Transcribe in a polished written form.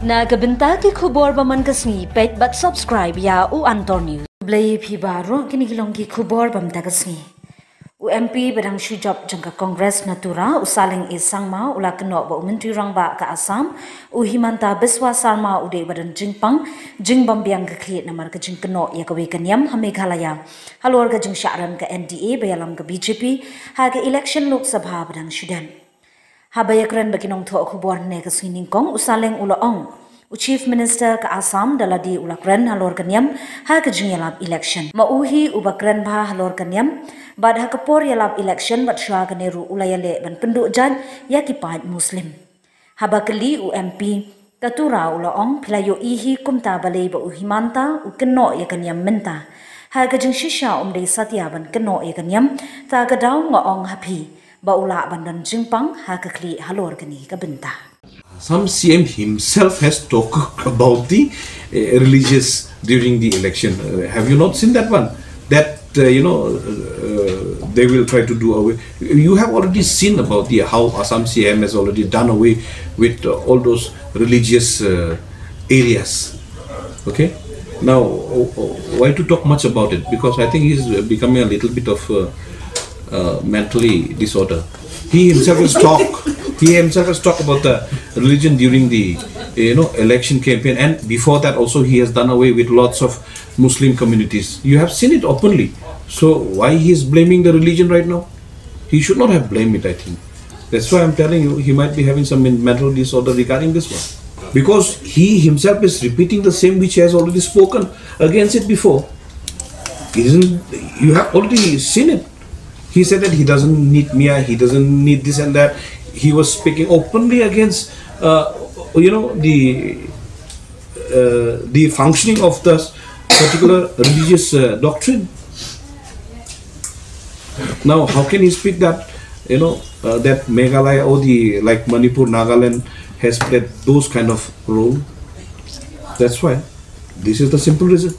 Na kabenta ki khubor baman kasni pet but subscribe ya u antor news. Blay phi baro kini kilong ki khubor bam ta kasni. U MP badang shujab jangka Congress natura u Saleng is sangma ula keno ba menteri rangba ka Assam u Himanta Biswa Sarma u de badan jingpang jingbam biang ka Khlieh namar ka jing keno ya ka wekanyam ha Meghalaya halor ka jing syaran ka NDA bayalam ka BJP ha ka election Lok Sabha badang Shiteng. Habayakran baginong tho khubor ne ka siningkong u Saleng ulaong u Chief Minister ka Assam daladi ulakran halor kanyam ha ka jingyalab election mauhi u bakran bha halor kanyam bad ha kapor yalab election bat shwa kaneru ulayale ban penduk jan yakipaj muslim habakali u MP katura ulaong philayo ihi kumta balei ba u Himanta u keno yakanyam menta ha ka jing shisha umdei satya ban keno yakanyam ta ka daw ngaong hapi Baula bandan jingpang ha ka Khlieh halor kani ka benta. Some CM himself has talked about the religious during the election. Have you not seen that one? That they will try to do away. You have already seen about the how Assam CM has already done away with all those religious areas. Okay. Now, why to talk much about it? Because I think he's becoming a little bit of mentally disorder. He himself has talked. He himself has talked about the religion during the election campaign, and before that also he has done away with lots of Muslim communities. You have seen it openly. So why he is blaming the religion right now? He should not have blamed it. I think that's why I'm telling you he might be having some mental disorder regarding this one, because he himself is repeating the same which he has already spoken against it before. You have already seen it. He said that he doesn't need Mia, he doesn't need this and that. He was speaking openly against, the functioning of this particular religious doctrine. Now, how can he speak that, that Meghalaya or like Manipur, Nagaland has played those kind of role? That's why. This is the simple reason.